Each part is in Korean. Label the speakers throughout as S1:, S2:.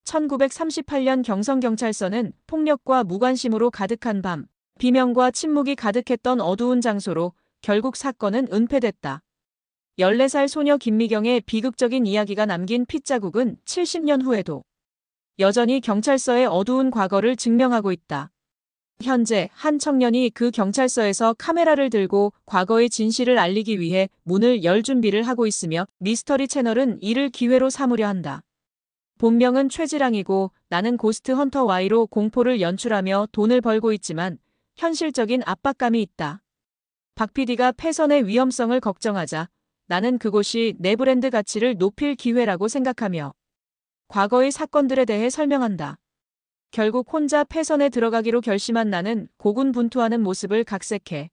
S1: 1938년 경성경찰서는 폭력과 무관심으로 가득한 밤, 비명과 침묵이 가득했던 어두운 장소로 결국 사건은 은폐됐다. 14살 소녀 김미경의 비극적인 이야기가 남긴 핏자국은 70년 후에도 여전히 경찰서의 어두운 과거를 증명하고 있다. 현재 한 청년이 그 경찰서에서 카메라를 들고 과거의 진실을 알리기 위해 문을 열 준비를 하고 있으며 미스터리 채널은 이를 기회로 삼으려 한다. 본명은 최지랑이고 나는 고스트 헌터 Y로 공포를 연출하며 돈을 벌고 있지만 현실적인 압박감이 있다. 박 PD가 패선의 위험성을 걱정하자 나는 그곳이 내 브랜드 가치를 높일 기회라고 생각하며 과거의 사건들에 대해 설명한다. 결국 혼자 패선에 들어가기로 결심한 나는 고군분투하는 모습을 각색해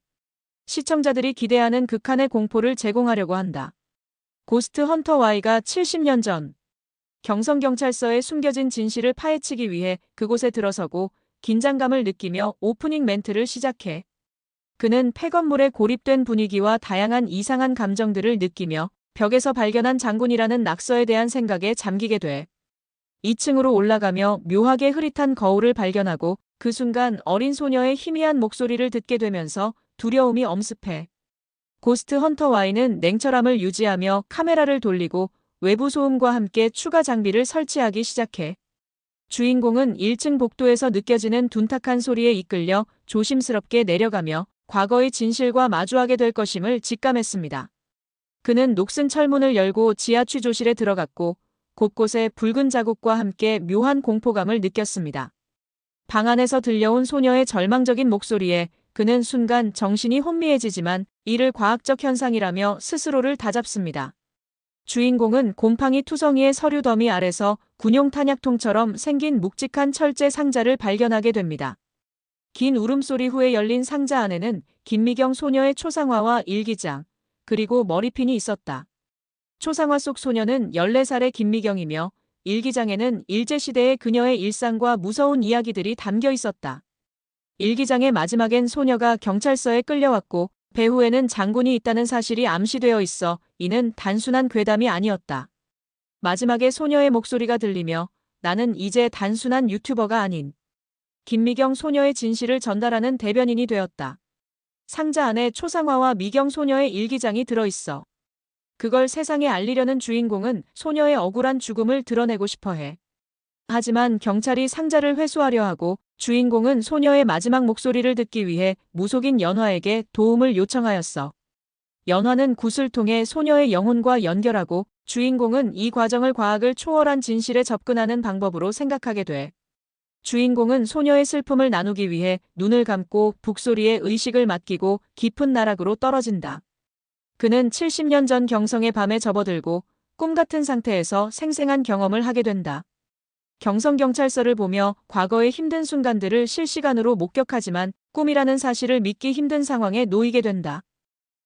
S1: 시청자들이 기대하는 극한의 공포를 제공하려고 한다. 고스트 헌터 Y가 70년 전 경성경찰서에 숨겨진 진실을 파헤치기 위해 그곳에 들어서고 긴장감을 느끼며 오프닝 멘트를 시작해. 그는 폐건물에 고립된 분위기와 다양한 이상한 감정들을 느끼며 벽에서 발견한 장군이라는 낙서에 대한 생각에 잠기게 돼. 2층으로 올라가며 묘하게 흐릿한 거울을 발견하고 그 순간 어린 소녀의 희미한 목소리를 듣게 되면서 두려움이 엄습해. 고스트 헌터 Y는 냉철함을 유지하며 카메라를 돌리고 외부 소음과 함께 추가 장비를 설치하기 시작해. 주인공은 1층 복도에서 느껴지는 둔탁한 소리에 이끌려 조심스럽게 내려가며 과거의 진실과 마주하게 될 것임을 직감했습니다. 그는 녹슨 철문을 열고 지하 취조실에 들어갔고 곳곳에 붉은 자국과 함께 묘한 공포감을 느꼈습니다. 방 안에서 들려온 소녀의 절망적인 목소리에 그는 순간 정신이 혼미해지지만 이를 과학적 현상이라며 스스로를 다잡습니다. 주인공은 곰팡이 투성이의 서류 더미 아래서 군용 탄약통처럼 생긴 묵직한 철제 상자를 발견하게 됩니다. 긴 울음소리 후에 열린 상자 안에는 김미경 소녀의 초상화와 일기장, 그리고 머리핀이 있었다. 초상화 속 소녀는 14살의 김미경이며 일기장에는 일제시대의 그녀의 일상과 무서운 이야기들이 담겨 있었다. 일기장의 마지막엔 소녀가 경찰서에 끌려왔고 배후에는 장군이 있다는 사실이 암시되어 있어 이는 단순한 괴담이 아니었다. 마지막에 소녀의 목소리가 들리며 나는 이제 단순한 유튜버가 아닌 김미경 소녀의 진실을 전달하는 대변인이 되었다. 상자 안에 초상화와 미경 소녀의 일기장이 들어있어. 그걸 세상에 알리려는 주인공은 소녀의 억울한 죽음을 드러내고 싶어해. 하지만 경찰이 상자를 회수하려 하고 주인공은 소녀의 마지막 목소리를 듣기 위해 무속인 연화에게 도움을 요청하였어. 연화는 굿을 통해 소녀의 영혼과 연결하고 주인공은 이 과정을 과학을 초월한 진실에 접근하는 방법으로 생각하게 돼. 주인공은 소녀의 슬픔을 나누기 위해 눈을 감고 북소리에 의식을 맡기고 깊은 나락으로 떨어진다. 그는 70년 전 경성의 밤에 접어들고 꿈같은 상태에서 생생한 경험을 하게 된다. 경성경찰서를 보며 과거의 힘든 순간들을 실시간으로 목격하지만 꿈이라는 사실을 믿기 힘든 상황에 놓이게 된다.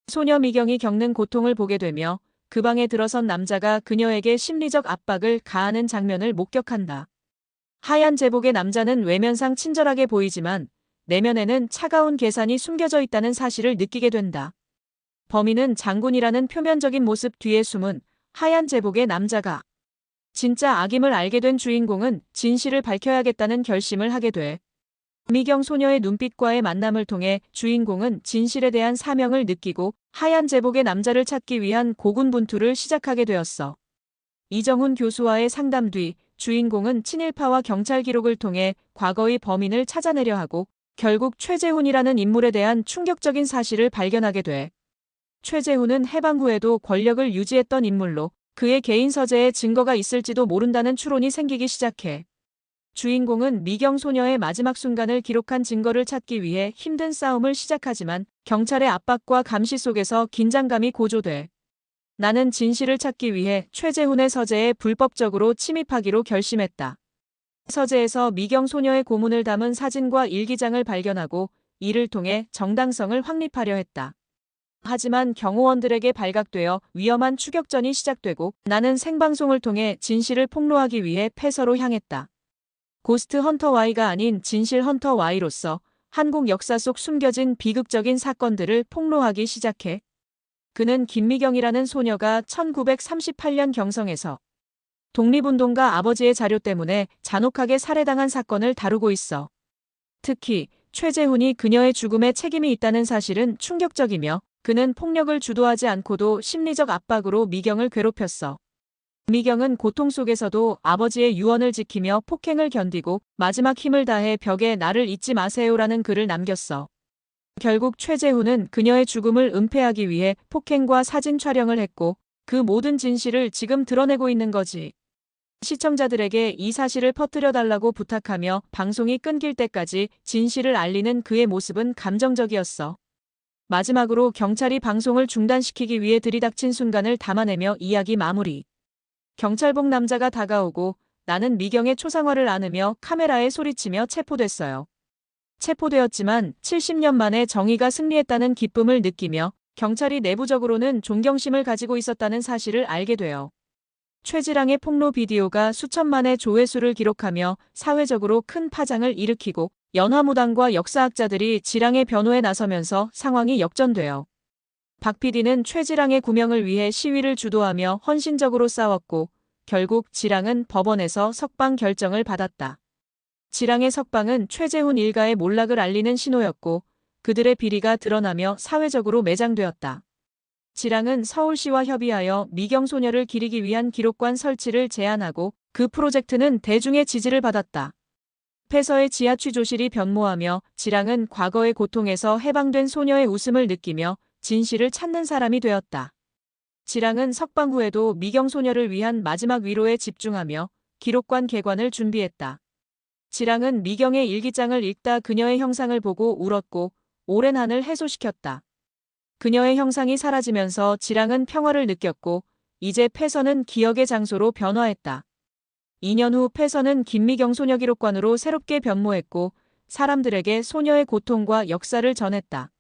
S1: 소녀 미경이 겪는 고통을 보게 되며 그 방에 들어선 남자가 그녀에게 심리적 압박을 가하는 장면을 목격한다. 하얀 제복의 남자는 외면상 친절하게 보이지만 내면에는 차가운 계산이 숨겨져 있다는 사실을 느끼게 된다. 범인은 장군이라는 표면적인 모습 뒤에 숨은 하얀 제복의 남자가 진짜 악임을 알게 된 주인공은 진실을 밝혀야겠다는 결심을 하게 돼. 미경 소녀의 눈빛과의 만남을 통해 주인공은 진실에 대한 사명을 느끼고 하얀 제복의 남자를 찾기 위한 고군분투를 시작하게 되었어. 이정훈 교수와의 상담 뒤 주인공은 친일파와 경찰 기록을 통해 과거의 범인을 찾아내려 하고 결국 최재훈이라는 인물에 대한 충격적인 사실을 발견하게 돼. 최재훈은 해방 후에도 권력을 유지했던 인물로 그의 개인 서재에 증거가 있을지도 모른다는 추론이 생기기 시작해. 주인공은 미경 소녀의 마지막 순간을 기록한 증거를 찾기 위해 힘든 싸움을 시작하지만 경찰의 압박과 감시 속에서 긴장감이 고조돼. 나는 진실을 찾기 위해 최재훈의 서재에 불법적으로 침입하기로 결심했다. 서재에서 미경 소녀의 고문을 담은 사진과 일기장을 발견하고 이를 통해 정당성을 확립하려 했다. 하지만 경호원들에게 발각되어 위험한 추격전이 시작되고 나는 생방송을 통해 진실을 폭로하기 위해 패서로 향했다. 고스트 헌터 Y가 아닌 진실 헌터 Y로서 한국 역사 속 숨겨진 비극적인 사건들을 폭로하기 시작해. 그는 김미경이라는 소녀가 1938년 경성에서 독립운동가 아버지의 자료 때문에 잔혹하게 살해당한 사건을 다루고 있어. 특히 최재훈이 그녀의 죽음에 책임이 있다는 사실은 충격적이며 그는 폭력을 주도하지 않고도 심리적 압박으로 미경을 괴롭혔어. 미경은 고통 속에서도 아버지의 유언을 지키며 폭행을 견디고 마지막 힘을 다해 벽에 나를 잊지 마세요라는 글을 남겼어. 결국 최재훈은 그녀의 죽음을 은폐하기 위해 폭행과 사진 촬영을 했고 그 모든 진실을 지금 드러내고 있는 거지. 시청자들에게 이 사실을 퍼뜨려달라고 부탁하며 방송이 끊길 때까지 진실을 알리는 그의 모습은 감정적이었어. 마지막으로 경찰이 방송을 중단시키기 위해 들이닥친 순간을 담아내며 이야기 마무리. 경찰복 남자가 다가오고 나는 미경의 초상화를 안으며 카메라에 소리치며 체포됐어요. 체포되었지만 70년 만에 정의가 승리했다는 기쁨을 느끼며 경찰이 내부적으로는 존경심을 가지고 있었다는 사실을 알게 돼요. 최지랑의 폭로 비디오가 수천만의 조회수를 기록하며 사회적으로 큰 파장을 일으키고 연화무당과 역사학자들이 지랑의 변호에 나서면서 상황이 역전돼요. 박 PD는 최지랑의 구명을 위해 시위를 주도하며 헌신적으로 싸웠고 결국 지랑은 법원에서 석방 결정을 받았다. 지랑의 석방은 최재훈 일가의 몰락을 알리는 신호였고 그들의 비리가 드러나며 사회적으로 매장되었다. 지랑은 서울시와 협의하여 미경 소녀를 기리기 위한 기록관 설치를 제안하고 그 프로젝트는 대중의 지지를 받았다. 폐서의 지하 취조실이 변모하며 지랑은 과거의 고통에서 해방된 소녀의 웃음을 느끼며 진실을 찾는 사람이 되었다. 지랑은 석방 후에도 미경 소녀를 위한 마지막 위로에 집중하며 기록관 개관을 준비했다. 지랑은 미경의 일기장을 읽다 그녀의 형상을 보고 울었고 오랜 한을 해소시켰다. 그녀의 형상이 사라지면서 지랑은 평화를 느꼈고 이제 폐서는 기억의 장소로 변화했다. 2년 후 폐서는 김미경 소녀기록관으로 새롭게 변모했고 사람들에게 소녀의 고통과 역사를 전했다.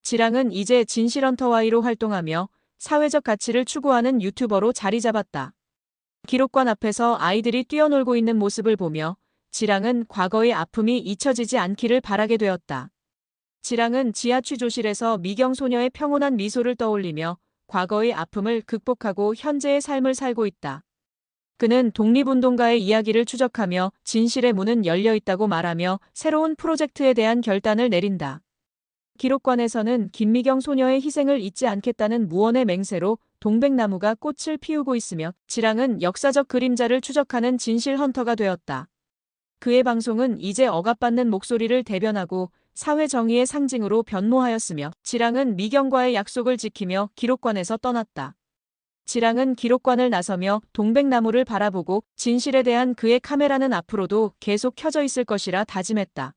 S1: 지랑은 이제 진실헌터와이로 활동하며 사회적 가치를 추구하는 유튜버로 자리 잡았다. 기록관 앞에서 아이들이 뛰어놀고 있는 모습을 보며 지랑은 과거의 아픔이 잊혀지지 않기를 바라게 되었다. 지랑은 지하 취조실에서 미경 소녀의 평온한 미소를 떠올리며 과거의 아픔을 극복하고 현재의 삶을 살고 있다. 그는 독립운동가의 이야기를 추적하며 진실의 문은 열려 있다고 말하며 새로운 프로젝트에 대한 결단을 내린다. 기록관에서는 김미경 소녀의 희생을 잊지 않겠다는 무언의 맹세로 동백나무가 꽃을 피우고 있으며 지랑은 역사적 그림자를 추적하는 진실 헌터가 되었다. 그의 방송은 이제 억압받는 목소리를 대변하고 사회 정의의 상징으로 변모하였으며 지랑은 미경과의 약속을 지키며 기록관에서 떠났다. 지랑은 기록관을 나서며 동백나무를 바라보고 진실에 대한 그의 카메라는 앞으로도 계속 켜져 있을 것이라 다짐했다.